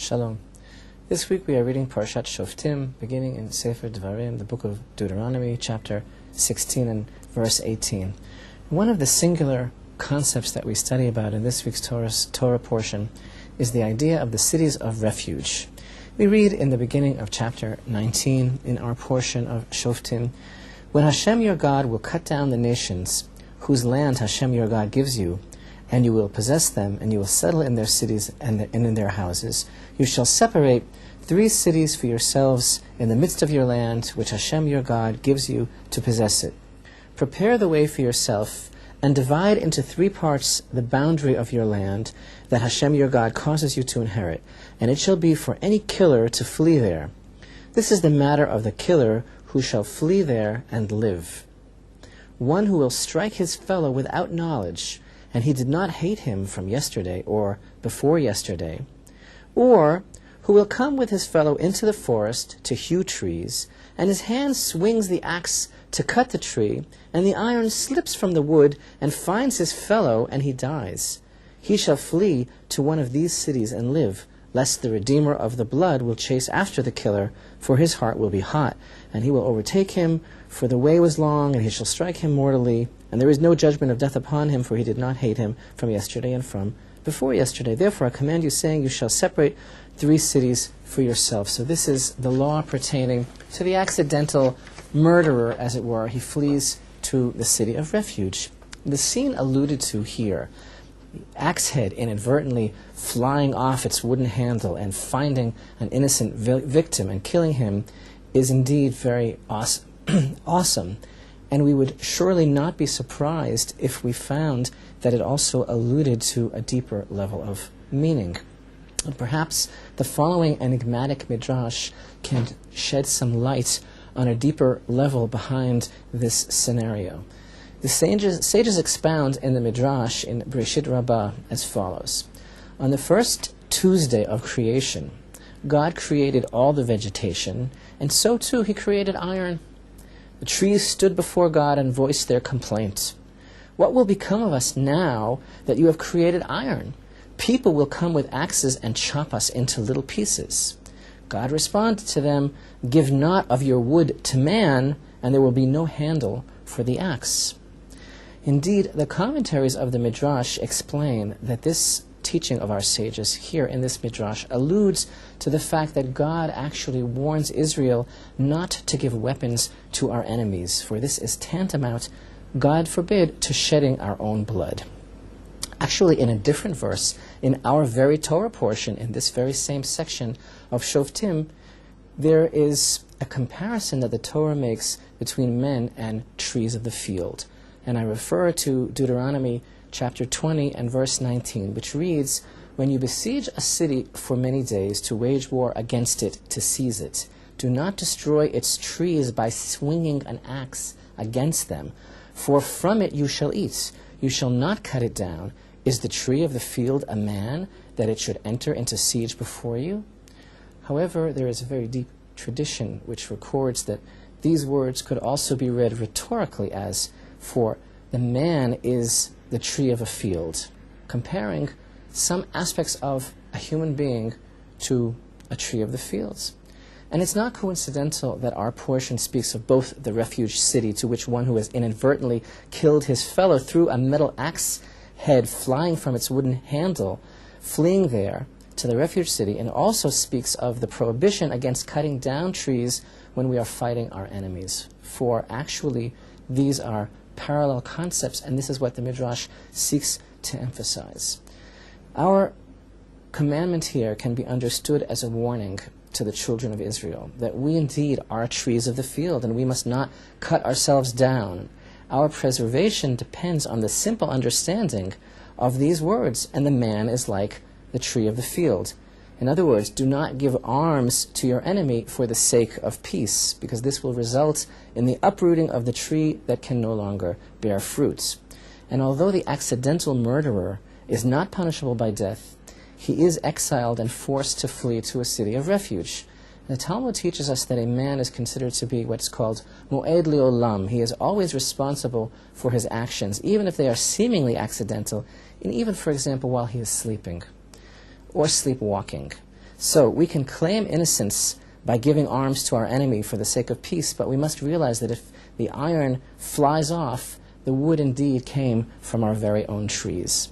Shalom. This week we are reading Parashat Shoftim, beginning in Sefer Devarim, the book of Deuteronomy, chapter 16 and verse 18. One of the singular concepts that we study about in this week's Torah portion is the idea of the cities of refuge. We read in the beginning of chapter 19 in our portion of Shoftim, "When Hashem your God will cut down the nations whose land Hashem your God gives you, and you will possess them, and you will settle in their cities and in their houses. You shall separate 3 cities for yourselves in the midst of your land, which Hashem your God gives you to possess it. Prepare the way for yourself, and divide into 3 parts the boundary of your land that Hashem your God causes you to inherit, and it shall be for any killer to flee there. This is the matter of the killer who shall flee there and live. One who will strike his fellow without knowledge, and he did not hate him from yesterday or before yesterday, or who will come with his fellow into the forest to hew trees, and his hand swings the axe to cut the tree, and the iron slips from the wood and finds his fellow, and he dies. He shall flee to one of these cities and live, lest the Redeemer of the blood will chase after the killer, for his heart will be hot, and he will overtake him, for the way was long, and he shall strike him mortally, and there is no judgment of death upon him, for he did not hate him from yesterday and from before yesterday. Therefore I command you, saying, you shall separate 3 cities for yourself." So this is the law pertaining to the accidental murderer, as it were. He flees to the city of refuge. The scene alluded to here, the axe head inadvertently flying off its wooden handle and finding an innocent victim and killing him, is indeed very awesome. And we would surely not be surprised if we found that it also alluded to a deeper level of meaning. And perhaps the following enigmatic midrash can shed some light on a deeper level behind this scenario. The sages expound in the midrash in Breshit Rabbah as follows. On the first Tuesday of creation, God created all the vegetation, and so too he created iron. The trees stood before God and voiced their complaint. "What will become of us now that you have created iron? People will come with axes and chop us into little pieces." God responded to them, "Give not of your wood to man, and there will be no handle for the axe." Indeed, the commentaries of the Midrash explain that this teaching of our sages here in this Midrash alludes to the fact that God actually warns Israel not to give weapons to our enemies, for this is tantamount, God forbid, to shedding our own blood. Actually, in a different verse, in our very Torah portion, in this very same section of Shoftim, there is a comparison that the Torah makes between men and trees of the field. And I refer to Deuteronomy chapter 20 and verse 19, which reads, "When you besiege a city for many days to wage war against it, to seize it, do not destroy its trees by swinging an axe against them, for from it you shall eat. You shall not cut it down. Is the tree of the field a man, that it should enter into siege before you?" However, there is a very deep tradition which records that these words could also be read rhetorically as, "For the man is the tree of a field," comparing some aspects of a human being to a tree of the fields. And it's not coincidental that our portion speaks of both the refuge city, to which one who has inadvertently killed his fellow threw a metal axe head flying from its wooden handle, fleeing there to the refuge city, and also speaks of the prohibition against cutting down trees when we are fighting our enemies. For actually, these are parallel concepts, and this is what the Midrash seeks to emphasize. Our commandment here can be understood as a warning to the children of Israel, that we indeed are trees of the field, and we must not cut ourselves down. Our preservation depends on the simple understanding of these words, and the man is like the tree of the field. In other words, do not give arms to your enemy for the sake of peace, because this will result in the uprooting of the tree that can no longer bear fruits. And although the accidental murderer is not punishable by death, he is exiled and forced to flee to a city of refuge. The Talmud teaches us that a man is considered to be what's called mo'ed li'olam. He is always responsible for his actions, even if they are seemingly accidental, and even, for example, while he is sleeping or sleepwalking. So we can claim innocence by giving arms to our enemy for the sake of peace, but we must realize that if the iron flies off, the wood indeed came from our very own trees.